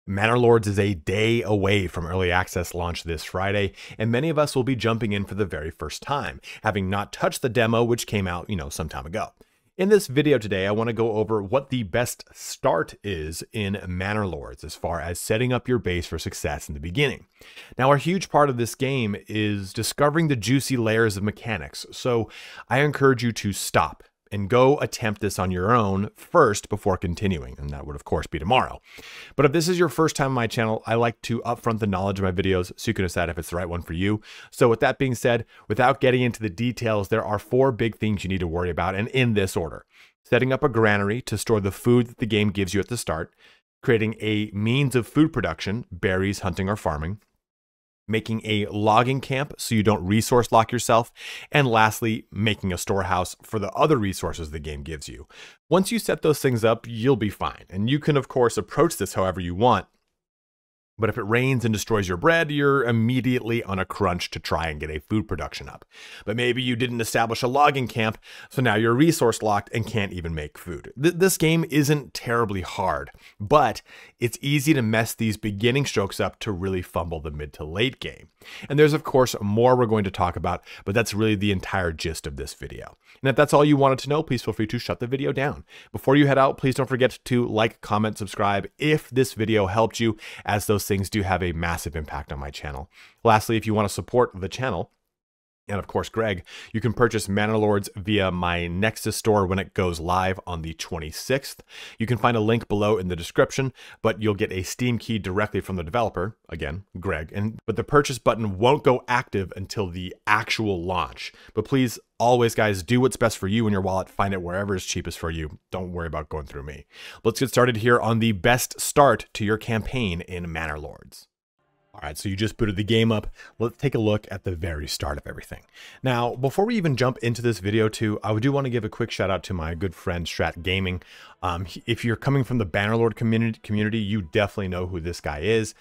Manor Lords is a day away from early access launch this Friday, and many of us will be jumping in for the very first time, having not touched the demo which came out, some time ago. In this video today, I want to go over what the best start is in Manor Lords as far as setting up your base for success in the beginning. Now, a huge part of this game is discovering the juicy layers of mechanics, so I encourage you to stop and go attempt this on your own first before continuing, and that would of course be tomorrow. But if this is your first time on my channel, I like to upfront the knowledge of my videos so you can decide if it's the right one for you. So with that being said, without getting into the details, there are 4 big things you need to worry about, and in this order. Setting up a granary to store the food that the game gives you at the start, creating a means of food production, berries, hunting, or farming, making a logging camp so you don't resource lock yourself, and lastly, making a storehouse for the other resources the game gives you. Once you set those things up, you'll be fine. And you can, of course, approach this however you want. But if it rains and destroys your bread, you're immediately on a crunch to try and get a food production up. But maybe you didn't establish a logging camp, so now you're resource locked and can't even make food. This game isn't terribly hard, but it's easy to mess these beginning strokes up to really fumble the mid to late game. And there's of course more we're going to talk about, but that's really the entire gist of this video. And if that's all you wanted to know, please feel free to shut the video down. Before you head out, please don't forget to like, comment, subscribe if this video helped you, as those things do have a massive impact on my channel. Lastly, if you want to support the channel, and of course Greg, you can purchase Manor Lords via my Nexus Store when it goes live on the 26th. You can find a link below in the description, but you'll get a Steam key directly from the developer, again, Greg, but the purchase button won't go active until the actual launch. But please, always guys, do what's best for you and your wallet. Find it wherever is cheapest for you. Don't worry about going through me. Let's get started here on the best start to your campaign in Manor Lords. All right, so you just booted the game up. Let's take a look at the very start of everything. Now, before we even jump into this video too, I do want to give a quick shout out to my good friend Strat Gaming. If you're coming from the Manor Lord community, you definitely know who this guy is.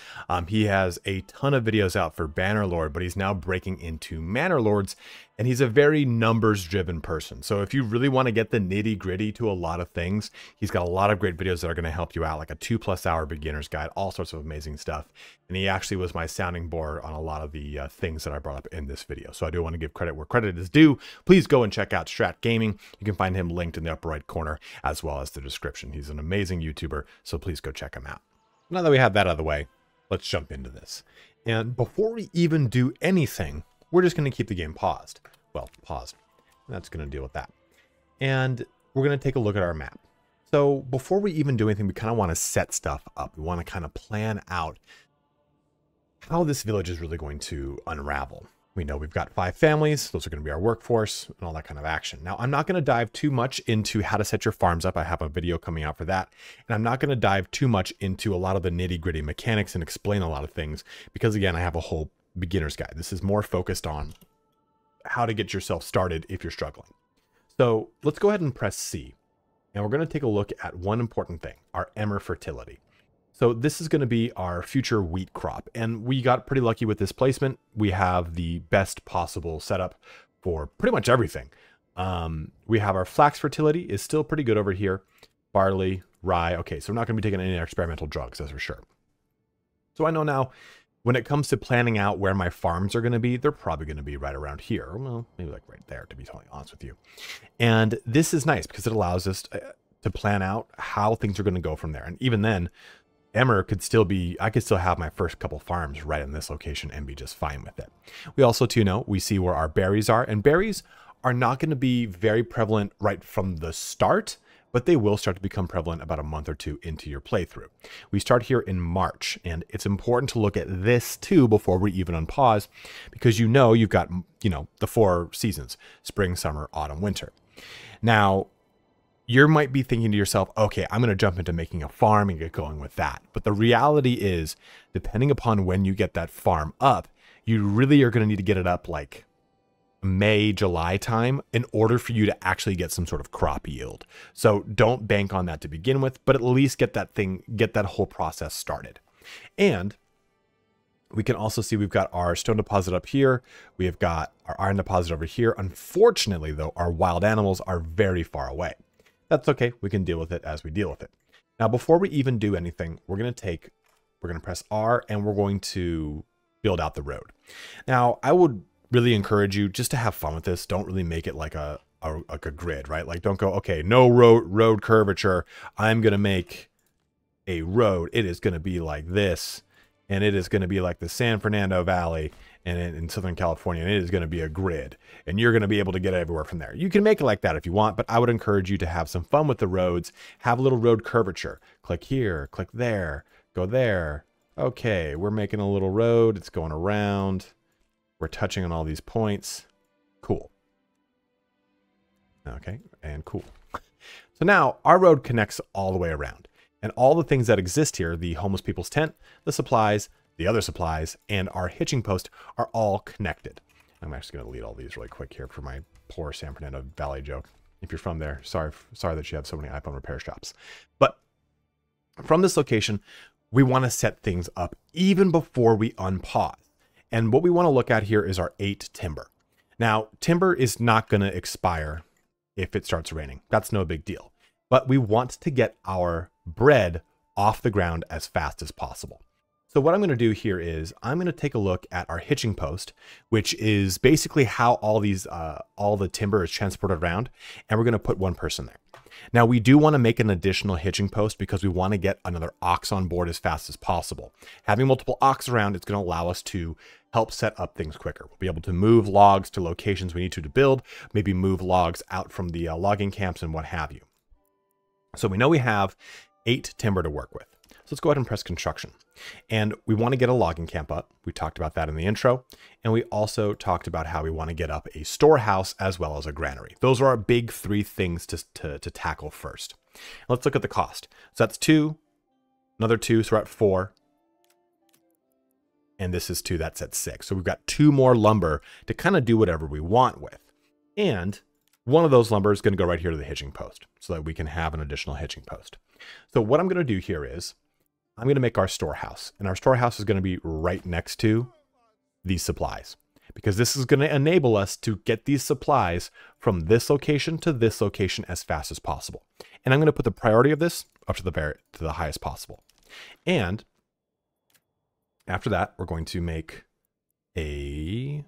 He has a ton of videos out for Banner Lord, but he's now breaking into Manor Lords, and he's a very numbers-driven person. So if you really want to get the nitty-gritty to a lot of things, he's got a lot of great videos that are going to help you out, like a 2+ hour beginner's guide, all sorts of amazing stuff. And he actually was my sounding board on a lot of the things that I brought up in this video. So I do want to give credit where credit is due. Please go and check out Strat Gaming. You can find him linked in the upper right corner, as well as the description. He's an amazing YouTuber, so please go check him out. Now that we have that out of the way, let's jump into this. And before we even do anything, we're just going to keep the game paused. Well, paused. That's going to deal with that. And we're going to take a look at our map. So before we even do anything, we kind of want to set stuff up. We want to kind of plan out how this village is really going to unravel. We know we've got 5 families. Those are going to be our workforce and all that kind of action. Now, I'm not going to dive too much into how to set your farms up. I have a video coming out for that. And I'm not going to dive too much into a lot of the nitty-gritty mechanics and explain a lot of things because, again, I have a whole beginner's guide. This is more focused on how to get yourself started if you're struggling. So let's go ahead and press C. And we're going to take a look at one important thing, our emmer fertility. So this is going to be our future wheat crop. And we got pretty lucky with this placement. We have the best possible setup for pretty much everything. We have our flax fertility is still pretty good over here. Barley, rye. Okay, so we're not going to be taking any experimental drugs, that's for sure. So I know now when it comes to planning out where my farms are going to be, they're probably going to be right around here. Well, maybe like right there, to be totally honest with you. And this is nice because it allows us to plan out how things are going to go from there. And even then, Emmer could still be, I could still have my first couple farms right in this location and be just fine with it. We also too know, we see where our berries are, and berries are not going to be very prevalent right from the start, but they will start to become prevalent about a month or 2 into your playthrough. We start here in March, and it's important to look at this too before we even unpause, because you've got, the 4 seasons, spring, summer, autumn, winter. Now, you might be thinking to yourself, okay, I'm going to jump into making a farm and get going with that. But the reality is, depending upon when you get that farm up, you really are going to need to get it up like May, July time in order for you to actually get some sort of crop yield. So don't bank on that to begin with, but at least get that whole process started. And we can also see we've got our stone deposit up here. We have got our iron deposit over here. Unfortunately, though, our wild animals are very far away. That's okay. We can deal with it as we deal with it. Now, before we even do anything, we're going to take We're going to press R, and we're going to build out the road. Now, I would really encourage you just to have fun with this. Don't really make it like a grid, right? Like, don't go, okay, no road curvature. I'm going to make a road. It is going to be like this, and it is going to be like the San Fernando Valley and in Southern California, and it is going to be a grid, and you're going to be able to get everywhere from there. You can make it like that if you want, but I would encourage you to have some fun with the roads. Have a little road curvature. Click here, click there, go there. Okay, we're making a little road. It's going around. We're touching on all these points. Cool. Okay, and cool. So now our road connects all the way around. And all the things that exist here, the homeless people's tent, the supplies, the other supplies, and our hitching post are all connected. I'm actually going to delete all these really quick here for my poor San Fernando Valley joke. If you're from there, sorry that you have so many iPhone repair shops. But from this location, we want to set things up even before we unpause. And what we want to look at here is our 8 timber. Now, timber is not going to expire if it starts raining. That's no big deal. But we want to get our bread off the ground as fast as possible. So what I'm going to do here is I'm going to take a look at our hitching post, which is basically how all the timber is transported around, and we're going to put one person there. Now, we do want to make an additional hitching post because we want to get another ox on board as fast as possible. Having multiple ox around, it's going to allow us to help set up things quicker. We'll be able to move logs to locations we need to build, maybe move logs out from the logging camps and what have you. So we know we have 8 timber to work with. So let's go ahead and press construction. And we want to get a logging camp up. We talked about that in the intro. And we also talked about how we want to get up a storehouse as well as a granary. Those are our big 3 things to tackle first. Let's look at the cost. So that's 2, another 2, so we're at 4. And this is 2, that's at 6. So we've got 2 more lumber to kind of do whatever we want with. And one of those lumber is going to go right here to the hitching post so that we can have an additional hitching post. So what I'm going to do here is I'm going to make our storehouse, and our storehouse is going to be right next to these supplies, because this is going to enable us to get these supplies from this location to this location as fast as possible. And I'm going to put the priority of this up to the highest possible. And after that, we're going to make this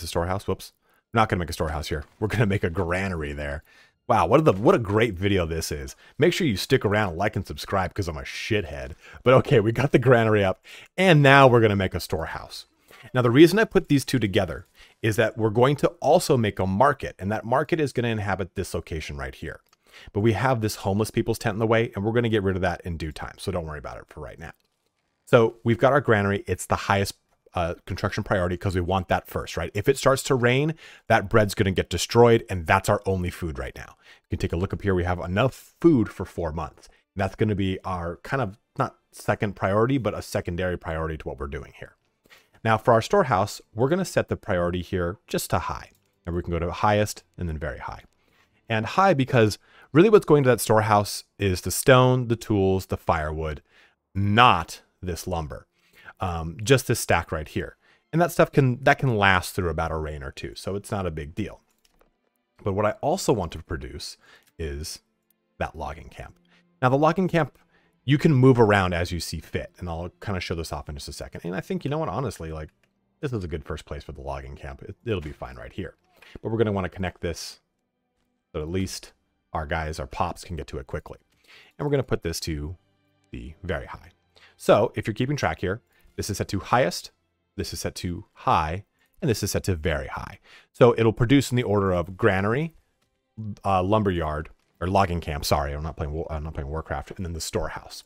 is storehouse. Whoops. I'm not going to make a storehouse here. We're going to make a granary there. Wow, what a great video this is. Make sure you stick around, like and subscribe because I'm a shithead. But okay, we got the granary up, and now we're going to make a storehouse. Now, the reason I put these 2 together is that we're going to also make a market, and that market is going to inhabit this location right here. But we have this homeless people's tent in the way, and we're going to get rid of that in due time, so don't worry about it for right now. So we've got our granary. It's the highest construction priority because we want that first, right? If it starts to rain, that bread's going to get destroyed, and that's our only food right now. You can take a look up here. We have enough food for 4 months. And that's going to be our kind of not second priority, but a secondary priority to what we're doing here. Now for our storehouse, we're going to set the priority here just to high, and we can go to highest and then very high. And high because really what's going to that storehouse is the stone, the tools, the firewood, not this lumber. Just this stack right here. And that stuff can last through about a rain or 2. So it's not a big deal. But what I also want to produce is that logging camp. Now the logging camp, you can move around as you see fit. And I'll kind of show this off in just a second. And I think, you know what, honestly, like this is a good first place for the logging camp. It'll be fine right here. But we're going to want to connect this so at least our guys, our pops can get to it quickly. And we're going to put this to the very high. So if you're keeping track here, this is set to highest, this is set to high, and this is set to very high. So it'll produce in the order of granary, lumberyard, or logging camp. Sorry, I'm not playing Warcraft, and then the storehouse.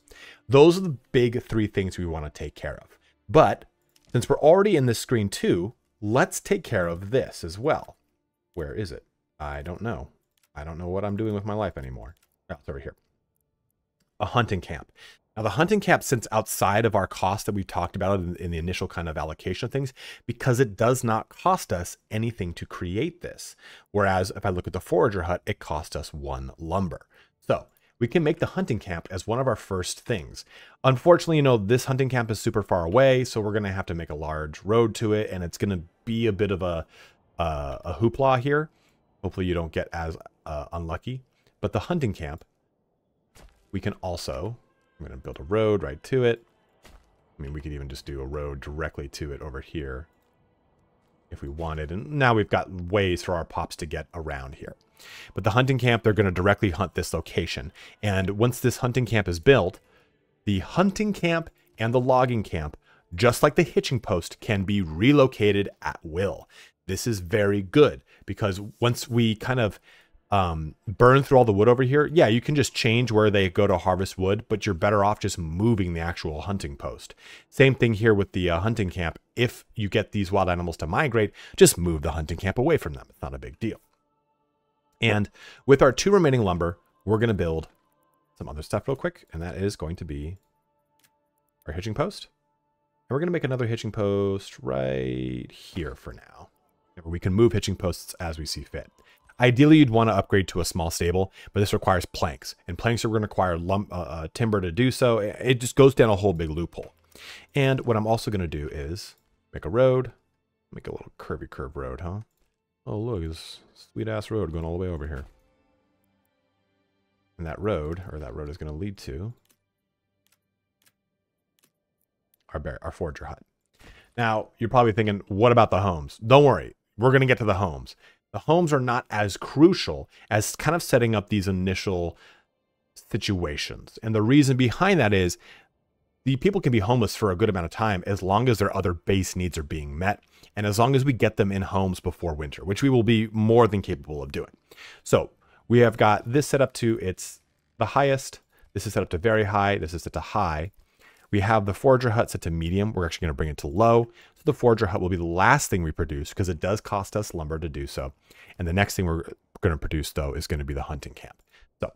Those are the big 3 things we want to take care of. But since we're already in this screen too, let's take care of this as well. Where is it? I don't know. I don't know what I'm doing with my life anymore. Oh, it's over here. A hunting camp. Now the hunting camp sits outside of our cost that we talked about in the initial kind of allocation of things, because it does not cost us anything to create this. Whereas if I look at the forager hut, it cost us 1 lumber. So we can make the hunting camp as one of our first things. Unfortunately, you know, this hunting camp is super far away, so we're going to have to make a large road to it, and it's going to be a bit of a hoopla here. Hopefully you don't get as unlucky. But the hunting camp, we can also, I'm going to build a road right to it. I mean, we could even just do a road directly to it over here if we wanted. And now we've got ways for our pops to get around here. But the hunting camp, they're going to directly hunt this location. And once this hunting camp is built, the hunting camp and the logging camp, just like the hitching post, can be relocated at will. This is very good because once we kind of burn through all the wood over here, yeah, you can just change where they go to harvest wood, but you're better off just moving the actual hunting post. Same thing here with the hunting camp. If you get these wild animals to migrate, just move the hunting camp away from them. It's not a big deal. And with our 2 remaining lumber, we're going to build some other stuff real quick, and that is going to be our hitching post. And we're going to make another hitching post right here for now. We can move hitching posts as we see fit. Ideally, you'd want to upgrade to a small stable, but this requires planks. And planks are going to require timber to do so. It just goes down a whole big loophole. And what I'm also going to do is make a road. Make a little curvy curve road, huh? Oh, look, this sweet-ass road going all the way over here. And that road is going to lead to our forager hut. Now, you're probably thinking, what about the homes? Don't worry. We're going to get to the homes. The homes are not as crucial as kind of setting up these initial situations. And the reason behind that is the people can be homeless for a good amount of time as long as their other base needs are being met. And as long as we get them in homes before winter, which we will be more than capable of doing. So we have got this set up to the highest. This is set up to very high. This is set to high. We have the forager hut set to medium. We're actually going to bring it to low. So the forager hut will be the last thing we produce because it does cost us lumber to do so. And the next thing we're going to produce, though, is going to be the hunting camp. So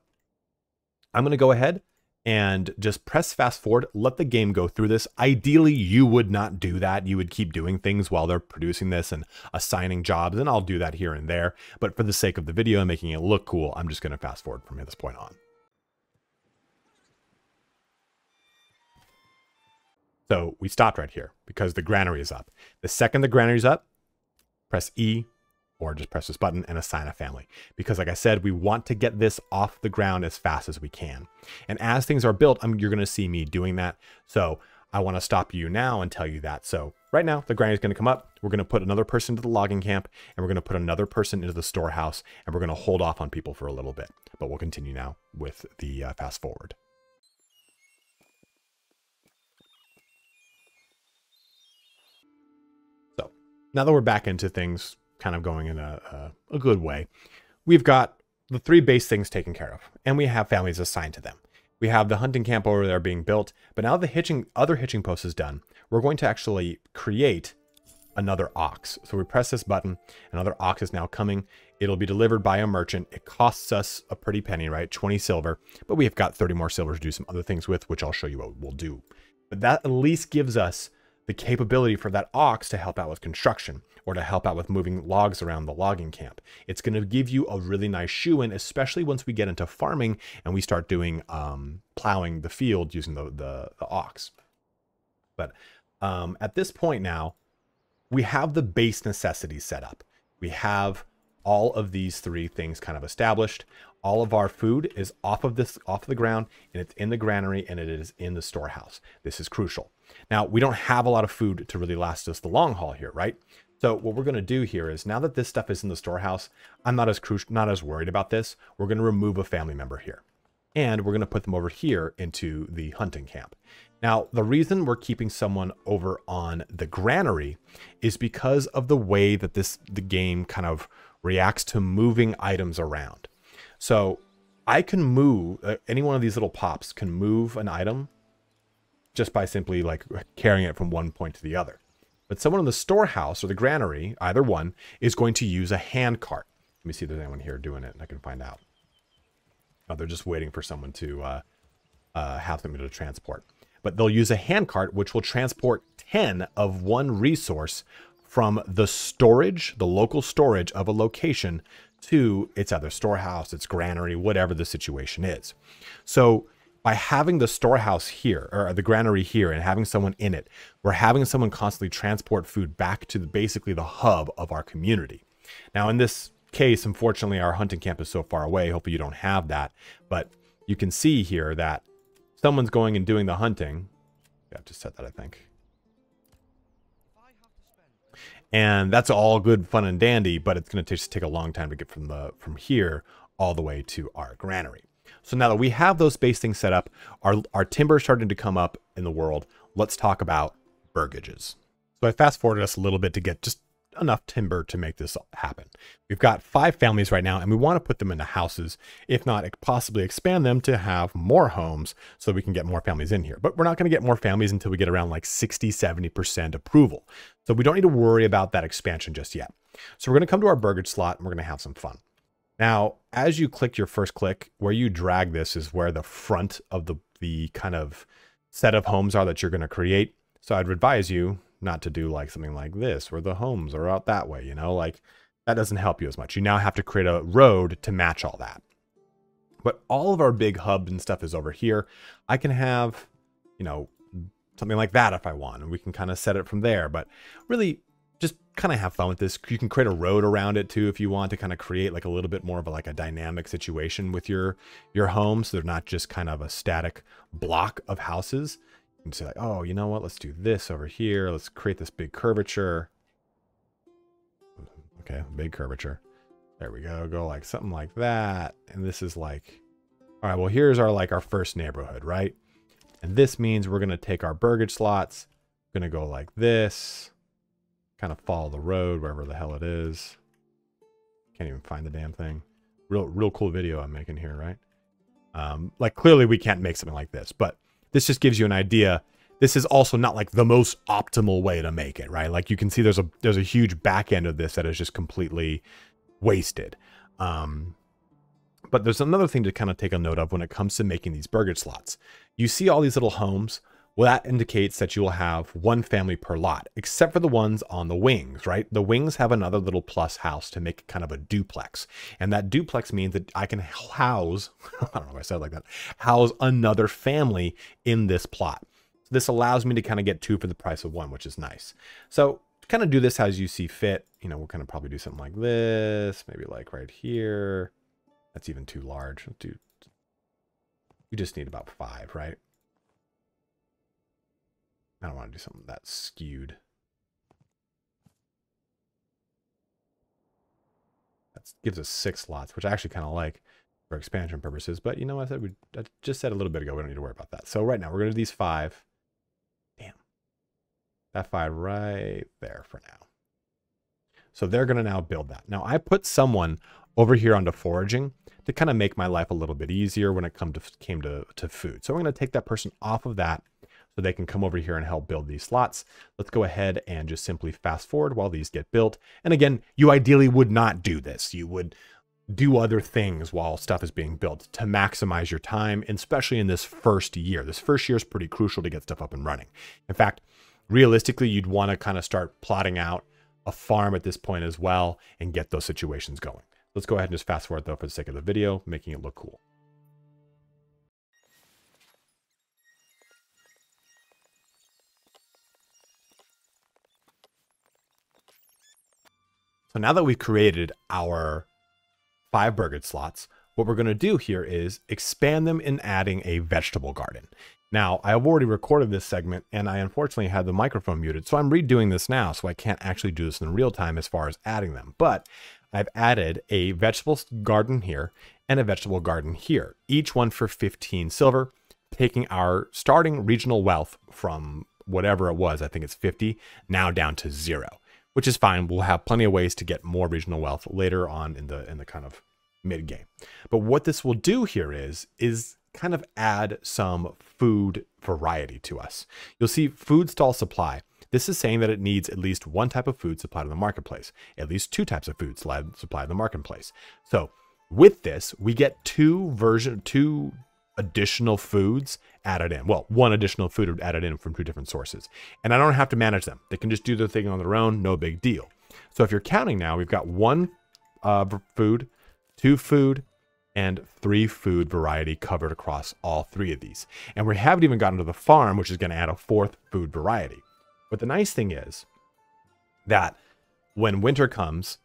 I'm going to go ahead and just press fast forward, let the game go through this. Ideally, you would not do that. You would keep doing things while they're producing this and assigning jobs, and I'll do that here and there. But for the sake of the video and making it look cool, I'm just going to fast forward from this point on. So we stopped right here because the granary is up. The second the granary is up, press E or just press this button and assign a family. Because like I said, we want to get this off the ground as fast as we can. And as things are built, you're going to see me doing that. So I want to stop you now and tell you that. So right now, the granary is going to come up. We're going to put another person into the logging camp, and we're going to put another person into the storehouse, and we're going to hold off on people for a little bit. But we'll continue now with the fast forward. So now that we're back into things kind of going in a good way, we've got the 3 base things taken care of, and we have families assigned to them. We have the hunting camp over there being built, but now the other hitching post is done. We're going to actually create another ox. So we press this button, another ox is now coming. It'll be delivered by a merchant. It costs us a pretty penny, right? 20 silver, but we have got 30 more silver to do some other things with, which I'll show you what we'll do. But that at least gives us the capability for that ox to help out with construction or to help out with moving logs around the logging camp. It's going to give you a really nice shoe-in, especially once we get into farming and we start doing plowing the field using the ox. But at this point now, we have the base necessities set up. We have all of these 3 things kind of established. All of our food is off the ground, and it's in the granary, and it is in the storehouse. This is crucial. Now, we don't have a lot of food to really last us the long haul here, right? So what we're going to do here is, now that this stuff is in the storehouse, I'm not as worried about this. We're going to remove a family member here, and we're going to put them over here into the hunting camp. Now, the reason we're keeping someone over on the granary is because of the way that the game kind of reacts to moving items around. So I can move, any one of these little pops can move an item just by simply like carrying it from one point to the other. But someone in the storehouse or the granary, either one, is going to use a hand cart. Let me see if there's anyone here doing it and I can find out. Oh, they're just waiting for someone to have them to transport. But they'll use a hand cart, which will transport 10 of one resource from the storage, the local storage of a location, to its other storehouse, its granary, whatever the situation is. So by having the storehouse here, or the granary here, and having someone in it, we're having someone constantly transport food back to basically the hub of our community. Now, in this case, unfortunately, our hunting camp is so far away. Hopefully you don't have that. But you can see here that someone's going and doing the hunting. Yeah, I've just said that, I think. And that's all good, fun, and dandy, but it's going to just take a long time to get from here all the way to our granary. So now that we have those space things set up, our timber is starting to come up in the world. Let's talk about burgages. So I fast forwarded us a little bit to get just enough timber to make this happen. We've got 5 families right now, and we want to put them into houses, if not possibly expand them to have more homes so we can get more families in here. But we're not going to get more families until we get around like 60-70% approval. So we don't need to worry about that expansion just yet. So we're going to come to our burgage slot and we're going to have some fun. Now, as you click your first click, where you drag this is where the front of the kind of set of homes are that you're going to create. So I'd advise you not to do like something like this where the homes are out that way, you know, like that doesn't help you as much. You now have to create a road to match all that. But all of our big hub and stuff is over here. I can have, you know, something like that if I want, and we can kind of set it from there. But really just kind of have fun with this. You can create a road around it too if you want to kind of create like a little bit more of a dynamic situation with your homes. So they're not just kind of a static block of houses. You can say like, oh, you know what? Let's do this over here. Let's create this big curvature. Okay, big curvature. There we go. Go like something like that. And this is like, all right, well, here's our first neighborhood, right? And this means we're going to take our burgage slots. Going to go like this. Kind of follow the road wherever the hell it is. Can't even find the damn thing. Real cool video I'm making here, right? Like clearly we can't make something like this, but this just gives you an idea. This is also not like the most optimal way to make it, right? Like you can see there's a huge back end of this that is just completely wasted. But there's another thing to kind of take a note of when it comes to making these burgage slots. You see all these little homes. Well, that indicates that you will have one family per lot, except for the ones on the wings, right? The wings have another little plus house to make kind of a duplex. And that duplex means that I can house, I don't know if I said it like that, house another family in this plot. This allows me to kind of get 2 for the price of 1, which is nice. So kind of do this as you see fit. You know, we'll kind of probably do something like this, maybe like right here. That's even too large. Dude, you just need about 5, right? I don't want to do something that skewed. That gives us 6 slots, which I actually kind of like for expansion purposes. But you know what I just said a little bit ago, we don't need to worry about that. So right now we're going to do these 5. Damn. That 5 right there for now. So they're going to now build that. Now I put someone over here onto foraging to kind of make my life a little bit easier when it came to food. So we're going to take that person off of that so they can come over here and help build these slots. Let's go ahead and just simply fast forward while these get built. And again, you ideally would not do this. You would do other things while stuff is being built to maximize your time, especially in this first year. This first year is pretty crucial to get stuff up and running. In fact, realistically, you'd want to kind of start plotting out a farm at this point as well and get those situations going. Let's go ahead and just fast forward though for the sake of the video, making it look cool. So now that we've created our 5 burgage slots, what we're going to do here is expand them in adding a vegetable garden. Now, I have already recorded this segment and I unfortunately had the microphone muted, so I'm redoing this now, so I can't actually do this in real time as far as adding them. But I've added a vegetable garden here and a vegetable garden here, each one for 15 silver, taking our starting regional wealth from whatever it was, I think it's 50, now down to 0. Which is fine. We'll have plenty of ways to get more regional wealth later on in the kind of mid game. But what this will do here is kind of add some food variety to us. You'll see food stall supply. This is saying that it needs at least 1 type of food supplied in the marketplace, at least 2 types of food supplied in the marketplace. So with this, we get 2 additional foods added in. Well, 1 additional food added in from 2 different sources. And I don't have to manage them. They can just do their thing on their own, no big deal. So if you're counting now, we've got 1 food, 2 food, and 3 food variety covered across all 3 of these. And we haven't even gotten to the farm, which is going to add a 4th food variety. But the nice thing is that when winter comes,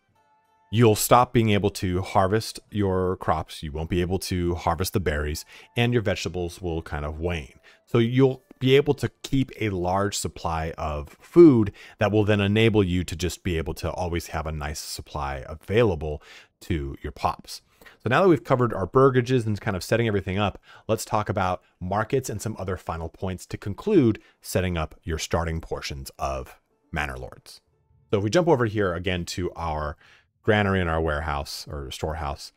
you'll stop being able to harvest your crops. You won't be able to harvest the berries, and your vegetables will kind of wane. So you'll be able to keep a large supply of food that will then enable you to just be able to always have a nice supply available to your pops. So now that we've covered our burgages and kind of setting everything up, let's talk about markets and some other final points to conclude setting up your starting portions of Manor Lords. So if we jump over here again to our granary and our warehouse or storehouse,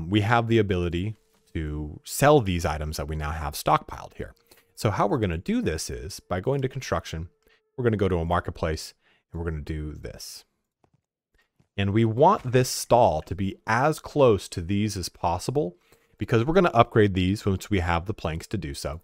we have the ability to sell these items that we now have stockpiled here. So how we're going to do this is by going to construction, we're going to go to a marketplace and we're going to do this. And we want this stall to be as close to these as possible because we're going to upgrade these once we have the planks to do so.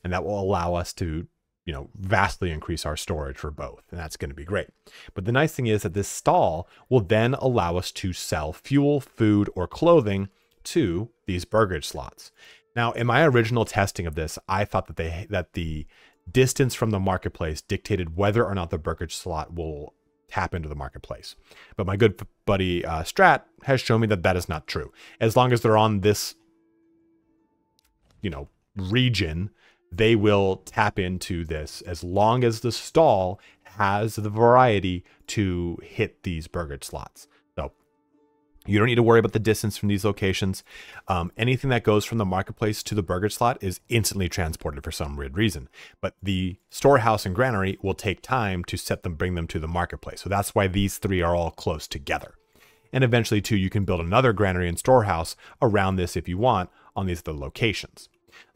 And that will allow us to, you know, vastly increase our storage for both. And that's going to be great. But the nice thing is that this stall will then allow us to sell fuel, food, or clothing to these burgage slots. Now, in my original testing of this, I thought that the distance from the marketplace dictated whether or not the burgage slot will tap into the marketplace. But my good buddy Strat has shown me that that is not true. As long as they're on this, you know, region, they will tap into this as long as the stall has the variety to hit these burgage slots. So you don't need to worry about the distance from these locations. Anything that goes from the marketplace to the burgage slot is instantly transported for some weird reason. But the storehouse and granary will take time to bring them to the marketplace. So that's why these three are all close together. And eventually, too, you can build another granary and storehouse around this if you want on these other locations.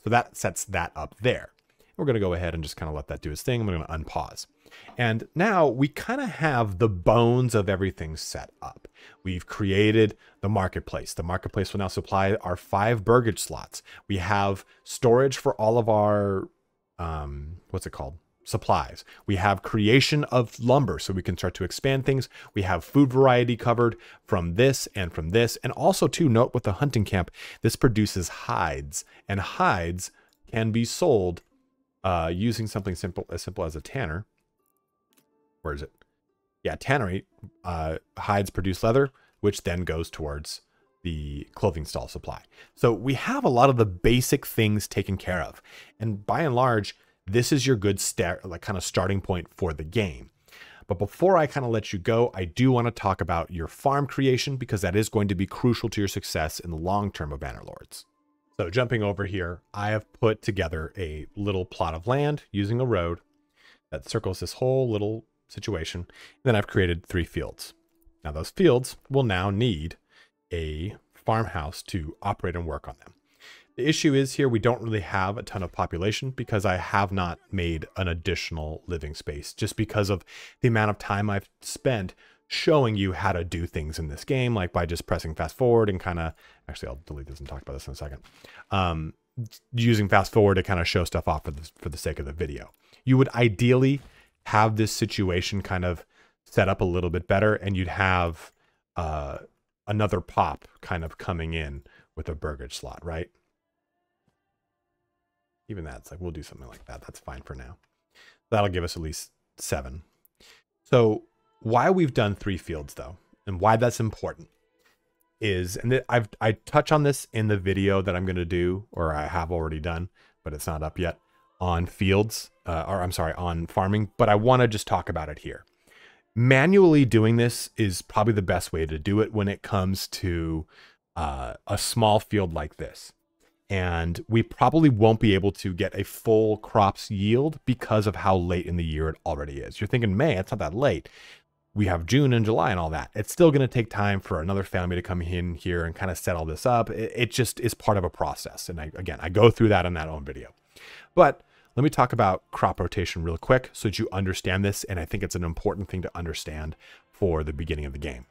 So that sets that up there. We're going to go ahead and just kind of let that do its thing. I'm going to unpause. And now we kind of have the bones of everything set up. We've created the marketplace. The marketplace will now supply our 5 burgage slots. We have storage for all of our, supplies. We have creation of lumber so we can start to expand things. We have food variety covered from this and from this. And also to note with the hunting camp, this produces hides, and hides can be sold using something as simple as a tanner. Where is it? Yeah, tannery. Hides produce leather, which then goes towards the clothing stall supply. So we have a lot of the basic things taken care of. And by and large, this is your good kind of starting point for the game. But before I kind of let you go, I do want to talk about your farm creation because that is going to be crucial to your success in the long term of Manor Lords. So jumping over here, I have put together a little plot of land using a road that circles this whole little situation. And then I've created 3 fields. Now those fields will now need a farmhouse to operate and work on them. The issue is here we don't really have a ton of population because I have not made an additional living space just because of the amount of time I've spent showing you how to do things in this game, like by just pressing fast forward and kind of, actually I'll delete this and talk about this in a second, using fast forward to kind of show stuff off for the sake of the video. You would ideally have this situation kind of set up a little bit better, and you'd have another pop kind of coming in with a burgage slot, right? Even that's like, we'll do something like that. That's fine for now. That'll give us at least 7. So why we've done 3 fields though, and why that's important is, and I touch on this in the video that I'm going to do, or I have already done, but it's not up yet, on fields, on farming, but I want to just talk about it here. Manually doing this is probably the best way to do it when it comes to a small field like this. And we probably won't be able to get a full crops yield because of how late in the year it already is. You're thinking, May, it's not that late. We have June and July and all that. It's still going to take time for another family to come in here and kind of set all this up. It just is part of a process. And I go through that in that own video. But let me talk about crop rotation real quick so that you understand this. And I think it's an important thing to understand for the beginning of the game.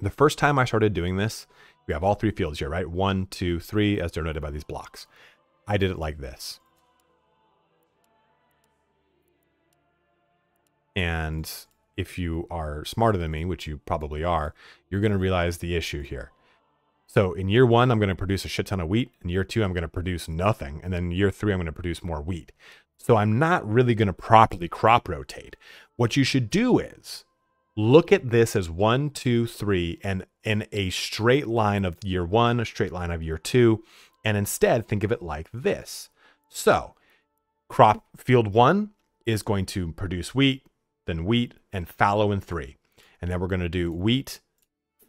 The first time I started doing this, we have all 3 fields here, right? 1, 2, 3, as denoted by these blocks. I did it like this. And if you are smarter than me, which you probably are, you're going to realize the issue here. So in year 1, I'm going to produce a shit ton of wheat. In year 2, I'm going to produce nothing. And then in year 3, I'm going to produce more wheat. So I'm not really going to properly crop rotate. What you should do is look at this as 1, 2, 3, and in a straight line of year 1, a straight line of year 2, and instead think of it like this. So crop field 1 is going to produce wheat, then wheat, and fallow in 3. And then we're going to do wheat,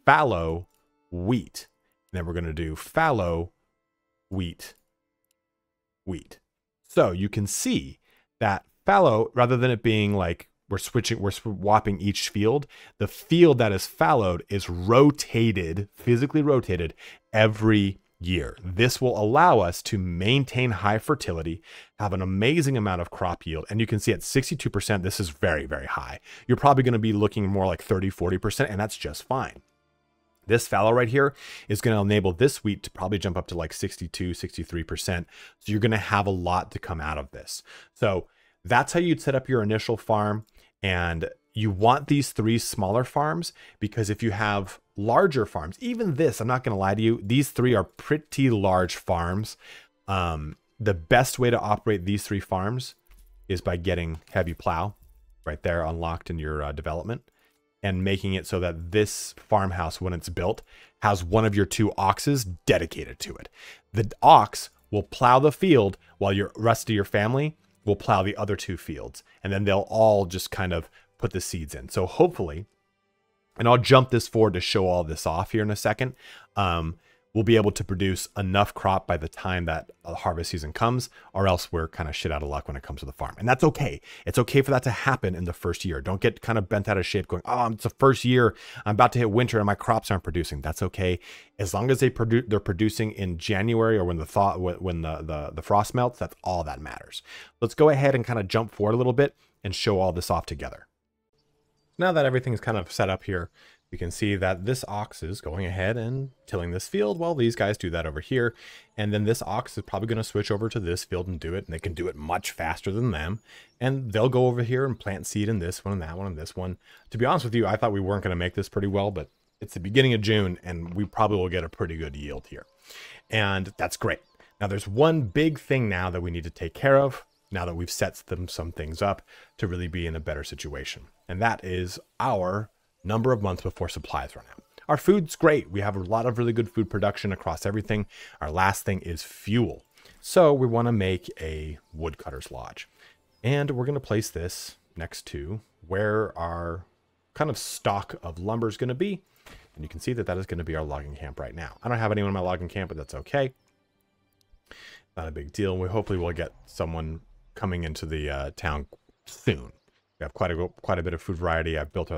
fallow, wheat. And then we're going to do fallow, wheat, wheat. So you can see that fallow, rather than it being like we're swapping each field, the field that is fallowed is rotated, physically rotated every year. This will allow us to maintain high fertility, have an amazing amount of crop yield. And you can see at 62%, this is very, very high. You're probably going to be looking more like 30, 40%, and that's just fine. This fallow right here is going to enable this wheat to probably jump up to like 62, 63%. So you're going to have a lot to come out of this. So that's how you'd set up your initial farm. And you want these 3 smaller farms, because if you have larger farms, even this, I'm not going to lie to you, these 3 are pretty large farms. The best way to operate these 3 farms is by getting heavy plow right there unlocked in your development, and making it so that this farmhouse, when it's built, has one of your 2 oxes dedicated to it. The ox will plow the field while your rest of your family will plow the other 2 fields, and then they'll all just kind of put the seeds in. So hopefully, and I'll jump this forward to show all this off here in a second, we'll be able to produce enough crop by the time that harvest season comes, or else we're kind of shit out of luck when it comes to the farm. And that's okay. It's okay for that to happen in the first year. Don't get kind of bent out of shape going, oh, it's the first year, I'm about to hit winter and my crops aren't producing. That's okay. As long as they're producing in January, or when the frost melts, that's all that matters. Let's go ahead and kind of jump forward a little bit and show all this off together. Now that everything's kind of set up here, we can see that this ox is going ahead and tilling this field while these guys do that over here. And then this ox is probably going to switch over to this field and do it. And they can do it much faster than them. And they'll go over here and plant seed in this one and that one and this one. To be honest with you, I thought we weren't going to make this pretty well, but it's the beginning of June and we probably will get a pretty good yield here. And that's great. Now there's one big thing now that we need to take care of, now that we've set some things up to really be in a better situation. And that is our number of months before supplies run out. Our food's great. We have a lot of really good food production across everything. Our last thing is fuel. So we want to make a woodcutter's lodge. And we're going to place this next to where our kind of stock of lumber is going to be. And you can see that that is going to be our logging camp right now. I don't have anyone in my logging camp, but that's okay. Not a big deal. We hopefully will get someone coming into the town soon. We have quite a bit of food variety. I've built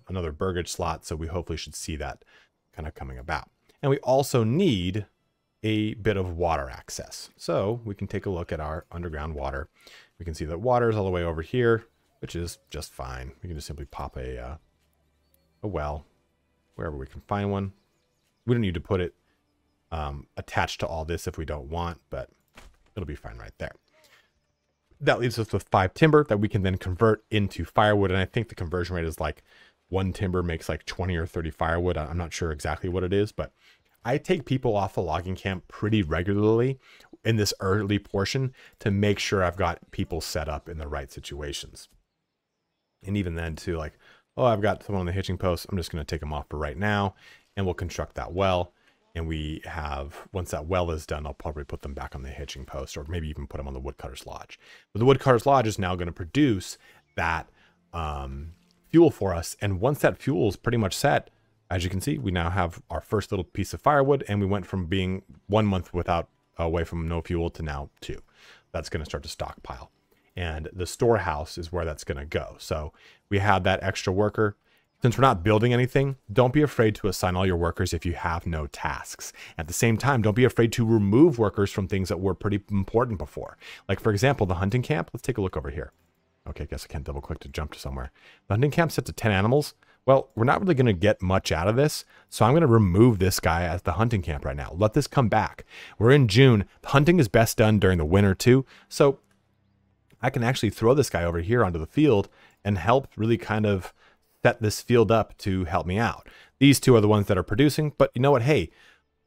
another burgage slot, so we hopefully should see that kind of coming about. And we also need a bit of water access. So we can take a look at our underground water. We can see that water is all the way over here, which is just fine. We can just simply pop a well wherever we can find one. We don't need to put it attached to all this if we don't want, but it'll be fine right there. That leaves us with 5 timber that we can then convert into firewood. And I think the conversion rate is like 1 timber makes like 20 or 30 firewood. I'm not sure exactly what it is, but I take people off the logging camp pretty regularly in this early portion to make sure I've got people set up in the right situations. And even then too, like, oh, I've got someone on the hitching post. I'm just going to take them off for right now and we'll construct that well. And we have, once that well is done, I'll probably put them back on the hitching post, or maybe even put them on the woodcutter's lodge. But the woodcutter's lodge is now going to produce that fuel for us. And once that fuel is pretty much set, as you can see, we now have our first little piece of firewood, and we went from being 1 month without away from no fuel to now 2. That's going to start to stockpile. And the storehouse is where that's going to go. So we have that extra worker. Since we're not building anything, don't be afraid to assign all your workers if you have no tasks. At the same time, don't be afraid to remove workers from things that were pretty important before. Like, for example, the hunting camp. Let's take a look over here. Okay, I guess I can't double click to jump to somewhere. The hunting camp set to 10 animals. Well, we're not really going to get much out of this, so I'm going to remove this guy as the hunting camp right now. Let this come back. We're in June. The hunting is best done during the winter too, so I can actually throw this guy over here onto the field and help really kind of set this field up to help me out. These 2 are the ones that are producing, but you know what? Hey,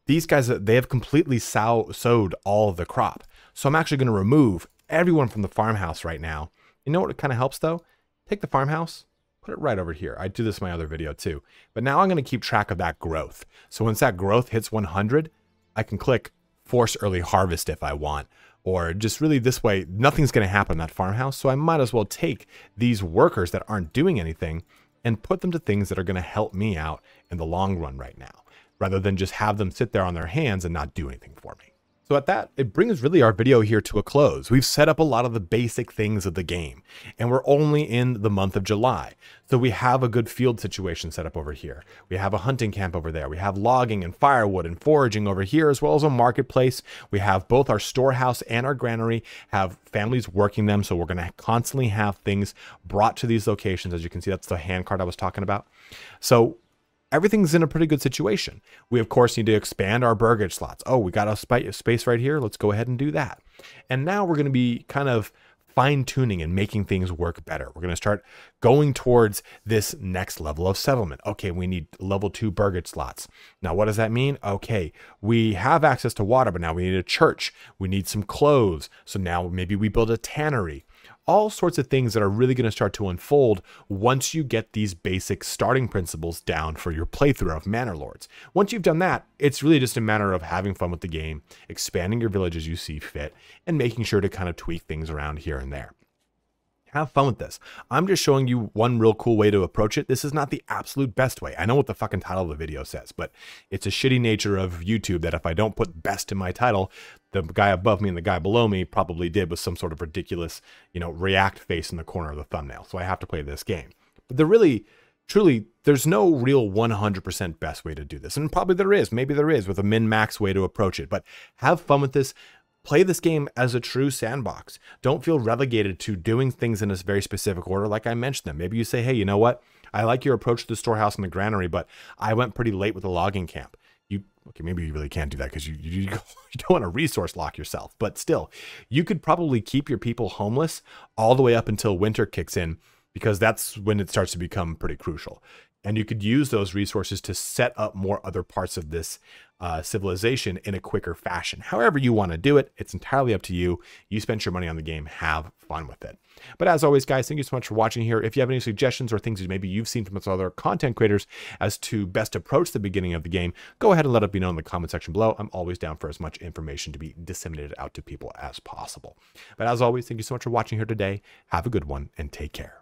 these guys, they have completely sowed all of the crop. So I'm actually going to remove everyone from the farmhouse right now. You know what kind of helps though? Take the farmhouse, put it right over here. I do this in my other video too, but now I'm going to keep track of that growth. So once that growth hits 100, I can click force early harvest if I want, or just really this way, nothing's going to happen in that farmhouse. So I might as well take these workers that aren't doing anything and put them to things that are going to help me out in the long run right now, rather than just have them sit there on their hands and not do anything for me. So at that, it brings really our video here to a close. We've set up a lot of the basic things of the game, and we're only in the month of July. So we have a good field situation set up over here. We have a hunting camp over there. We have logging and firewood and foraging over here, as well as a marketplace. We have both our storehouse and our granary, have families working them. So we're going to constantly have things brought to these locations. As you can see, that's the hand cart I was talking about. So everything's in a pretty good situation. We, of course, need to expand our burgage slots. Oh, we got a space right here. Let's go ahead and do that. And now we're going to be kind of fine-tuning and making things work better. We're going to start going towards this next level of settlement. Okay, we need level 2 burgage slots. Now, what does that mean? Okay, we have access to water, but now we need a church. We need some clothes. So now maybe we build a tannery. All sorts of things that are really going to start to unfold once you get these basic starting principles down for your playthrough of Manor Lords. Once you've done that, it's really just a matter of having fun with the game, expanding your village as you see fit, and making sure to kind of tweak things around here and there. Have fun with this. I'm just showing you one real cool way to approach it. This is not the absolute best way. I know what the fucking title of the video says, but it's a shitty nature of YouTube that if I don't put best in my title, the guy above me and the guy below me probably did with some sort of ridiculous, react face in the corner of the thumbnail. So I have to play this game. But truly, there's no real 100% best way to do this. And probably there is. Maybe there is with a min-max way to approach it. But have fun with this. Play this game as a true sandbox. Don't feel relegated to doing things in a very specific order like I mentioned them. Maybe you say, hey, you know what? I like your approach to the storehouse and the granary, but I went pretty late with the logging camp. Okay, maybe you really can't do that because you don't want to resource lock yourself. But still, you could probably keep your people homeless all the way up until winter kicks in, because that's when it starts to become pretty crucial. And you could use those resources to set up more other parts of this civilization in a quicker fashion. However you want to do it, it's entirely up to you. You spent your money on the game, have fun with it. But as always, guys, thank you so much for watching here. If you have any suggestions or things that maybe you've seen from some other content creators as to best approach the beginning of the game, go ahead and let it be known in the comment section below. I'm always down for as much information to be disseminated out to people as possible. But as always, thank you so much for watching here today. Have a good one and take care.